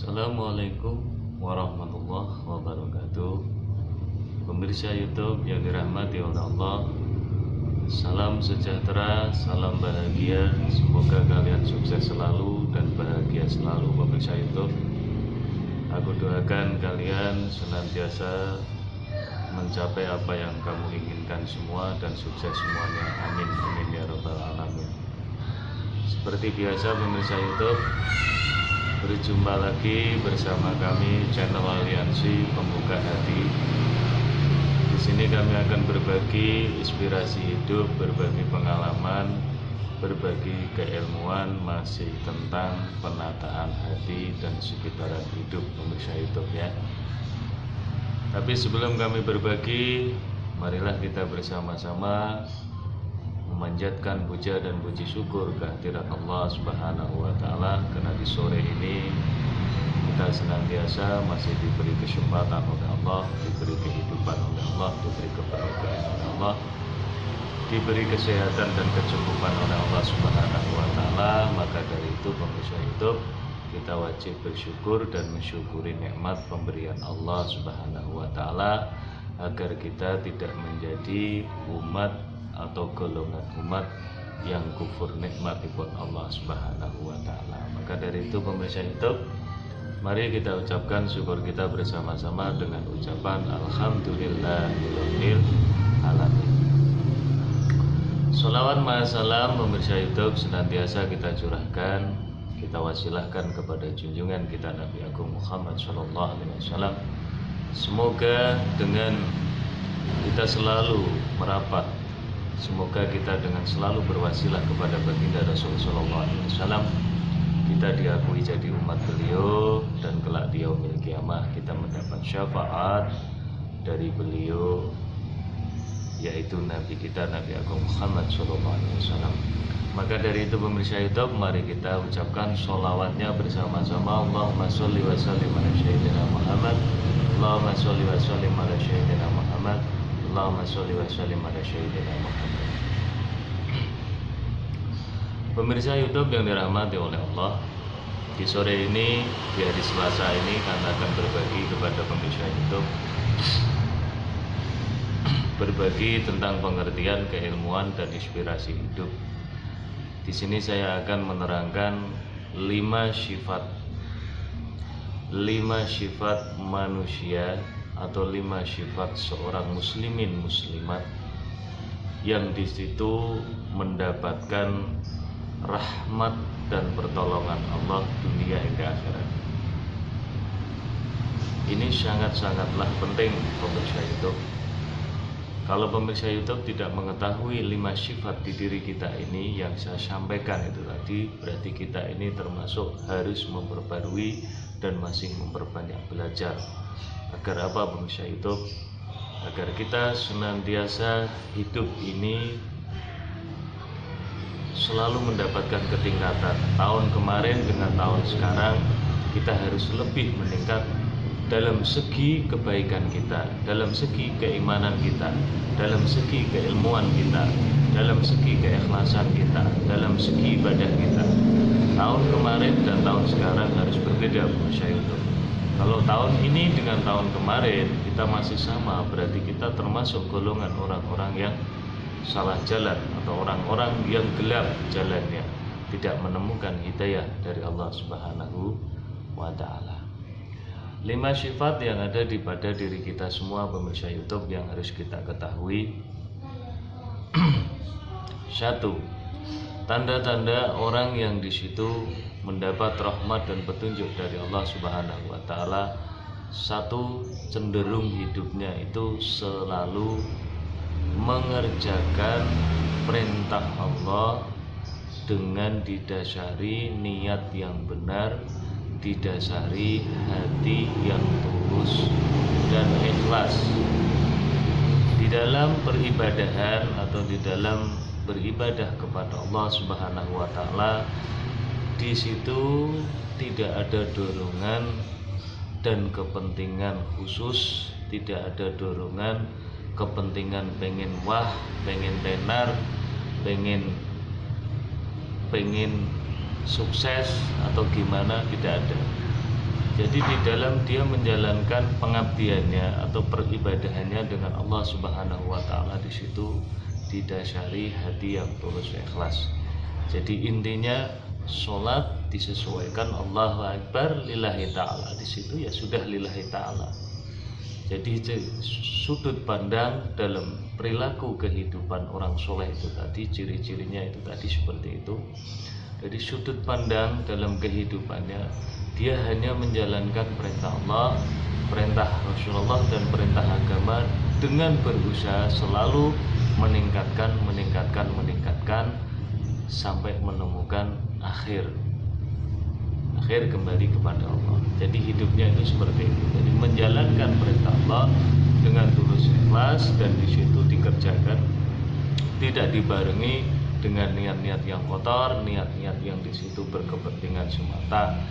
Assalamualaikum warahmatullahi wabarakatuh. Pemirsa YouTube yang dirahmati oleh Allah, salam sejahtera, salam bahagia. Semoga kalian sukses selalu dan bahagia selalu, pemirsa YouTube. Aku doakan kalian senantiasa mencapai apa yang kamu inginkan semua dan sukses semuanya. Amin amin ya rabbal alamin. Seperti biasa, pemirsa YouTube, berjumpa lagi bersama kami channel Aliansi Pembuka Hati. Di sini kami akan berbagi inspirasi hidup, berbagi pengalaman, berbagi keilmuan masih tentang penataan hati dan sekitaran hidup, pemirsa YouTube ya. Tapi sebelum kami berbagi, marilah kita bersama-sama memanjatkan puja dan puji syukur kehadirat Allah Subhanahu wa Ta'ala, karena di sore ini kita senantiasa masih diberi kesempatan oleh Allah, diberi kehidupan oleh Allah, diberi keberkahan oleh Allah, diberi kesehatan dan kecukupan oleh Allah Subhanahu wa Ta'ala. Maka dari itu, pemirsa YouTube, kita wajib bersyukur dan mensyukuri nikmat pemberian Allah Subhanahu wa Ta'ala, agar kita tidak menjadi umat atau golongan umat yang kufur nikmat buat Allah Subhanahu wa Ta'ala. Maka dari itu, pemirsa YouTube, mari kita ucapkan syukur kita bersama-sama dengan ucapan alhamdulillahirabbil alamin. Sholawat ma'asalam, pemirsa YouTube, senantiasa kita curahkan, kita wasilahkan kepada junjungan kita Nabi Agung Muhammad SAW. Semoga dengan kita selalu merapat, semoga kita dengan selalu berwasilah kepada baginda Rasulullah SAW, kita diakui jadi umat beliau, dan kelak di yaumil kiamah kita mendapat syafaat dari beliau, yaitu Nabi kita Nabi Agung Muhammad SAW. Maka dari itu, pemirsa YouTube, mari kita ucapkan sholawatnya bersama-sama. Allahumma sholli wa sallim ala sayyidina Muhammad, Allahumma sholli wa sallim ala sayyidina Muhammad, Allahumma sholli wa sallim ala sayyidina Muhammad. Pemirsa YouTube yang dirahmati oleh Allah, di sore ini, di hari Selasa ini, kami akan berbagi kepada pemirsa YouTube, berbagi tentang pengertian keilmuan dan inspirasi hidup. Di sini saya akan menerangkan 5 sifat manusia atau 5 sifat seorang muslimin muslimat yang di situ mendapatkan rahmat dan pertolongan Allah dunia hingga akhirat. Ini sangat-sangatlah penting, pemirsa YouTube. Kalau pemirsa YouTube tidak mengetahui 5 sifat di diri kita ini yang saya sampaikan itu tadi, berarti kita ini termasuk harus memperbarui dan masih memperbanyak belajar. Agar apa, pemirsa YouTube? Agar kita senantiasa hidup ini selalu mendapatkan ketingkatan. Tahun kemarin dengan tahun sekarang, kita harus lebih meningkat dalam segi kebaikan kita, dalam segi keimanan kita, dalam segi keilmuan kita, dalam segi keikhlasan kita, dalam segi ibadah kita. Tahun kemarin dan tahun sekarang harus berbeda, pemirsa YouTube. Kalau tahun ini dengan tahun kemarin kita masih sama, berarti kita termasuk golongan orang-orang yang salah jalan atau orang-orang yang gelap jalannya, tidak menemukan hidayah dari Allah Subhanahu wa Ta'ala. 5 sifat yang ada pada diri kita semua, pemirsa YouTube, yang harus kita ketahui. 1. Tanda-tanda orang yang di situ mendapat rahmat dan petunjuk dari Allah Subhanahu wa Ta'ala. 1. Cenderung hidupnya itu selalu mengerjakan perintah Allah dengan didasari niat yang benar, didasari hati yang tulus dan ikhlas di dalam peribadahan atau di dalam beribadah kepada Allah Subhanahu wa Ta'ala. Di situ tidak ada dorongan dan kepentingan khusus, tidak ada dorongan kepentingan pengen wah, pengen tenar, pengen sukses atau gimana, tidak ada. Jadi di dalam dia menjalankan pengabdiannya atau peribadahannya dengan Allah Subhanahu wa taala, di situ didasari hati yang tulus ikhlas. Jadi intinya sholat disesuaikan Allahu Akbar lillahi ta'ala, di situ ya sudah lillahi ta'ala. Jadi sudut pandang dalam perilaku kehidupan orang soleh itu tadi, ciri-cirinya itu tadi seperti itu. Jadi sudut pandang dalam kehidupannya, dia hanya menjalankan perintah Allah, perintah Rasulullah, dan perintah agama dengan berusaha selalu meningkatkan sampai menemukan akhir kembali kepada Allah. Jadi hidupnya itu seperti itu. Jadi menjalankan perintah Allah dengan tulus ikhlas, dan di situ dikerjakan tidak dibarengi dengan niat-niat yang kotor, niat-niat yang di situ berkepentingan semata.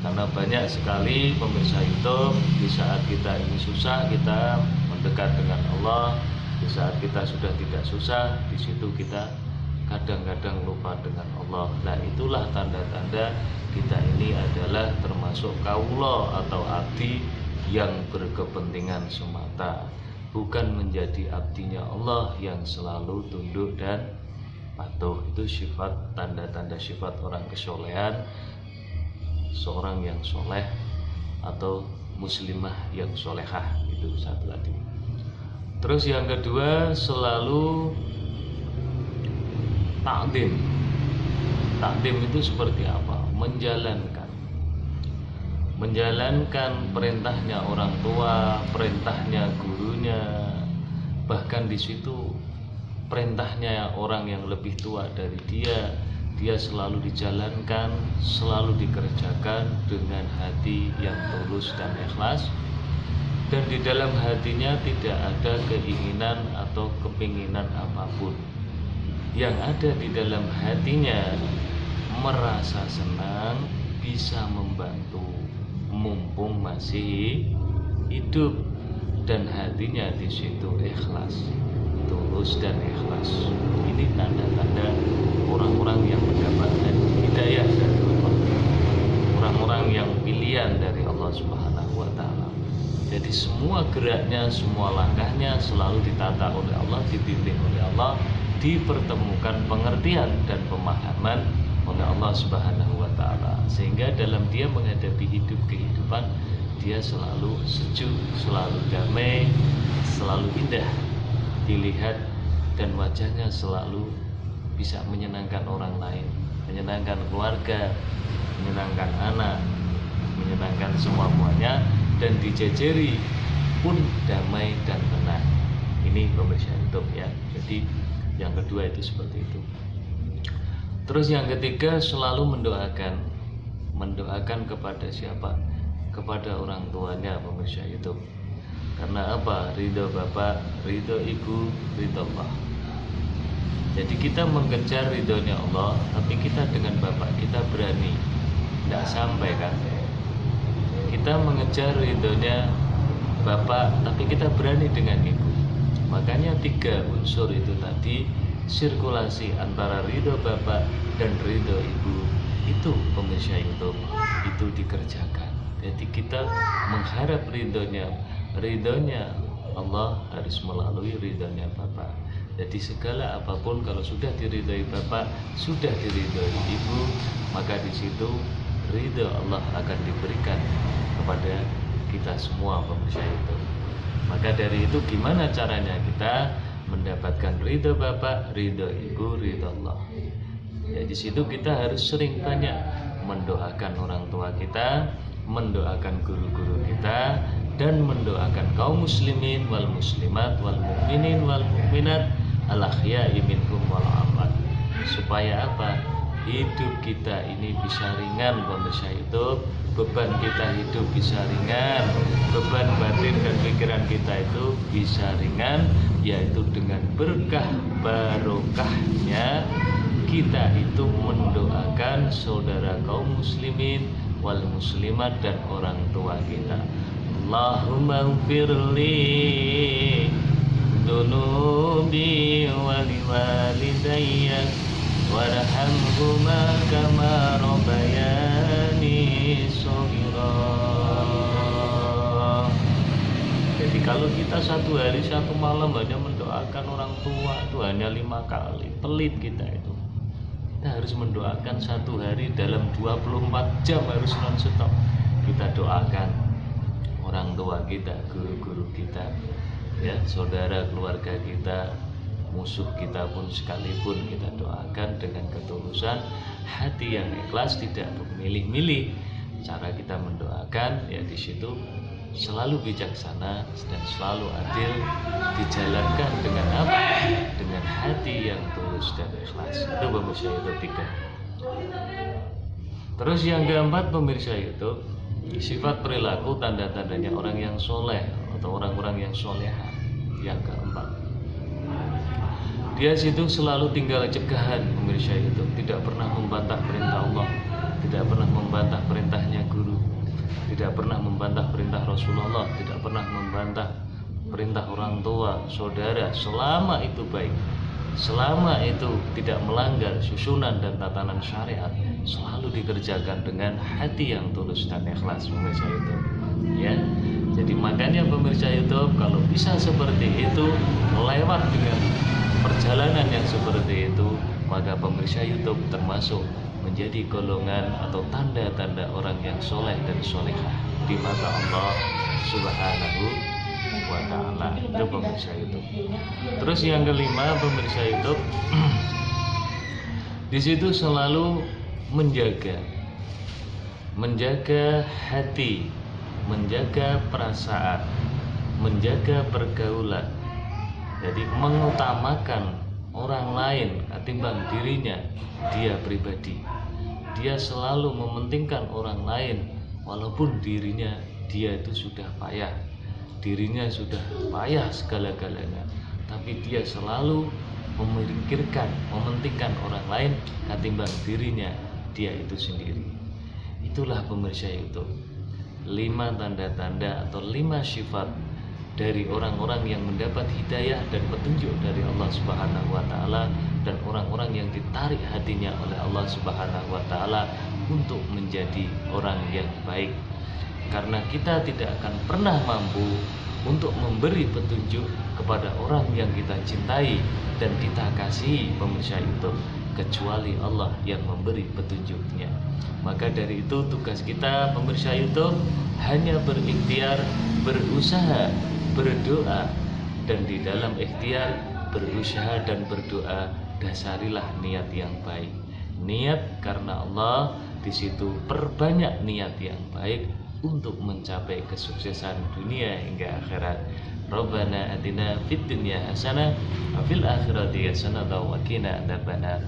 Karena banyak sekali pemirsa YouTube, di saat kita ini susah kita mendekat dengan Allah, di saat kita sudah tidak susah, di situ kita kadang-kadang lupa dengan Allah. Nah, itulah tanda-tanda kita ini adalah termasuk kaulo atau abdi yang berkepentingan semata, bukan menjadi abdinya Allah yang selalu tunduk dan patuh. Itu sifat, tanda-tanda sifat orang kesolehan, seorang yang soleh atau muslimah yang solehah. Itu satu tadi. Terus yang kedua, selalu takdim. Takdim itu seperti apa? Menjalankan perintahnya orang tua, perintahnya gurunya, bahkan di situ perintahnya orang yang lebih tua dari dia selalu dijalankan, selalu dikerjakan dengan hati yang tulus dan ikhlas, dan di dalam hatinya tidak ada keinginan atau kepinginan apapun. Yang ada di dalam hatinya merasa senang, bisa membantu mumpung masih hidup, dan hatinya di situ ikhlas, tulus dan ikhlas. Ini tanda-tanda orang-orang yang mendapatkan hidayah dari Allah, orang-orang yang pilihan dari Allah Subhanahu wa taala. Jadi semua geraknya, semua langkahnya selalu ditata oleh Allah, dibimbing oleh Allah, dipertemukan pengertian dan pemahaman oleh Allah Subhanahu wa taala, sehingga dalam dia menghadapi kehidupan dia selalu sejuk, selalu damai, selalu indah dilihat, dan wajahnya selalu bisa menyenangkan orang lain, menyenangkan keluarga, menyenangkan anak, menyenangkan semuanya, dan dijejeri pun damai dan tenang. Ini pemirsa YouTube ya. Jadi yang kedua itu seperti itu. Terus yang ketiga, selalu mendoakan kepada siapa? Kepada orang tuanya, pemirsa YouTube. Karena apa? Ridho bapak, ridho ibu, ridho Allah. Jadi kita mengejar ridhonya Allah, tapi kita dengan bapak kita berani, tidak sampai kan? Kita mengejar ridhonya bapak, tapi kita berani dengan ibu. Makanya 3 unsur itu tadi, sirkulasi antara ridho bapak dan ridho ibu, itu pemirsa YouTube, itu dikerjakan. Jadi kita mengharap ridhonya Allah harus melalui ridhonya bapak. Jadi segala apapun kalau sudah diridhoi bapak, sudah diridhoi ibu, maka di situ ridho Allah akan diberikan kepada kita semua, pemirsa itu. Maka dari itu gimana caranya kita mendapatkan ridho bapak, ridho ibu, ridho Allah? Ya di situ kita harus sering banyak mendoakan orang tua kita, mendoakan guru-guru kita, dan mendoakan kaum muslimin wal muslimat wal mukminin wal mukminat al ahya'i minhum wal amwat. Supaya apa? Hidup kita ini bisa ringan, pemirsa itu, beban kita hidup bisa ringan, beban batin dan pikiran kita itu bisa ringan, yaitu dengan berkah barokahnya kita itu mendoakan saudara kaum muslimin wal muslimat dan orang tua kita. Allahumma ghfirli dunubi wa liwalidayya warhamhuma kama rabbayani shaghira. Kalau kita satu hari satu malam hanya mendoakan orang tua itu hanya 5 kali, pelit kita itu. Kita harus mendoakan satu hari dalam 24 jam harus non-stop. Kita doakan orang tua kita, guru-guru kita, ya, saudara keluarga kita, musuh kita pun sekalipun kita doakan dengan ketulusan hati yang ikhlas, tidak memilih-milih. Cara kita mendoakan ya di situ selalu bijaksana dan selalu adil, dijalankan dengan apa? Dengan hati yang tulus dan ikhlas. Itu pemirsa YouTube 3. Terus yang keempat pemirsa YouTube, sifat perilaku tanda-tandanya orang yang soleh atau orang-orang yang soleha. Yang keempat, dia situ selalu tinggal cegahan pemirsa YouTube, tidak pernah membantah perintah Allah, tidak pernah membantah perintahnya guru, tidak pernah membantah perintah Rasulullah, tidak pernah membantah perintah orang tua, saudara, selama itu baik, selama itu tidak melanggar susunan dan tatanan syariat, selalu dikerjakan dengan hati yang tulus dan ikhlas pemirsa YouTube, ya. Jadi makanya pemirsa YouTube, kalau bisa seperti itu, melewat dengan perjalanan yang seperti itu, maka pemirsa YouTube termasuk menjadi golongan atau tanda-tanda orang yang soleh dan solehah di mata Allah Subhanahu wa Ta'ala. Itu pemirsa YouTube. Terus yang kelima pemirsa YouTube, di situ selalu menjaga hati, menjaga perasaan, menjaga pergaulan. Jadi mengutamakan orang lain ketimbang dirinya dia pribadi. Dia selalu mementingkan orang lain walaupun dirinya dia itu sudah payah, dirinya sudah payah segala-galanya, tapi dia selalu memikirkan, mementingkan orang lain ketimbang dirinya dia itu sendiri. Itulah pemirsa YouTube, 5 tanda-tanda atau 5 sifat dari orang-orang yang mendapat hidayah dan petunjuk dari Allah Subhanahu wa Ta'ala, dan orang-orang yang ditarik hatinya oleh Allah Subhanahu wa Ta'ala untuk menjadi orang yang baik. Karena kita tidak akan pernah mampu untuk memberi petunjuk kepada orang yang kita cintai dan kita kasihi pemirsa YouTube, kecuali Allah yang memberi petunjuknya. Maka dari itu tugas kita pemirsa YouTube hanya berikhtiar, berusaha, berdoa, dan di dalam ikhtiar, berusaha dan berdoa dasarilah niat yang baik. Niat karena Allah, di situ perbanyak niat yang baik untuk mencapai kesuksesan dunia hingga akhirat. Rabbana atina fid dunya hasanah wa fil akhirati hasanah wa qina adzabannar.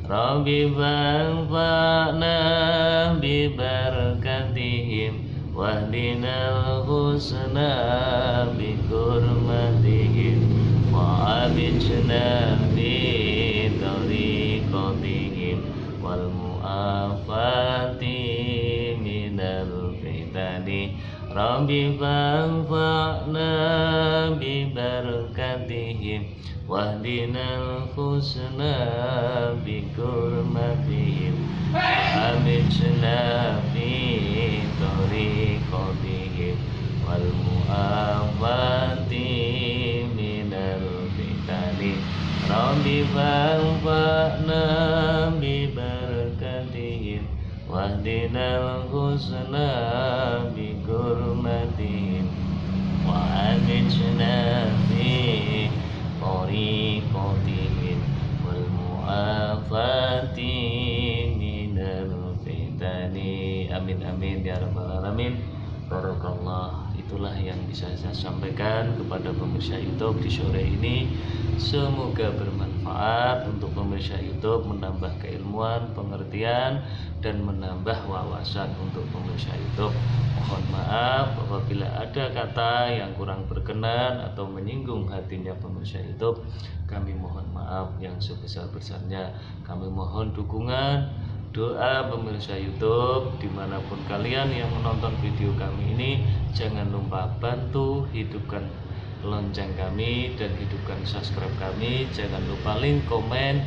Rabbi fa'na bi barakatihim wahdinal husna bi hurmatihim wa abijna bi tariqatihim wal mu'afati minal fitani. Rabbi fa'na bi barakatihim wahdinal husna bi hurmatihim amijna fi tariqatihim wal mu'afati minal fitani. Rabbi fa'na bi barakatihim wahdinal husna bi hurmatihim wa amijna fi tariqatihim wal mu'afati minal fitani. Amin amin ya rabbal alamin. Barakallah. Itulah yang bisa saya sampaikan kepada pemirsa YouTube di sore ini. Semoga bermanfaat untuk pemirsa YouTube, menambah keilmuan, pengertian, dan menambah wawasan untuk pemirsa YouTube. Mohon maaf apabila ada kata yang kurang berkenan atau menyinggung hatinya pemirsa YouTube. Kami mohon maaf yang sebesar-besarnya. Kami mohon dukungan, doa pemirsa YouTube dimanapun kalian yang menonton video kami ini. Jangan lupa bantu hidupkan lonceng kami dan hidupkan subscribe kami. Jangan lupa link komen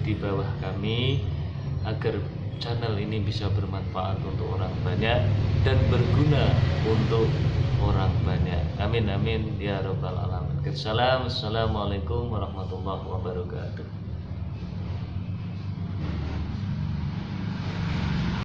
di bawah kami agar channel ini bisa bermanfaat untuk orang banyak dan berguna untuk orang banyak. Amin. Amin amin ya rabbal alamin. Assalamualaikum warahmatullahi wabarakatuh.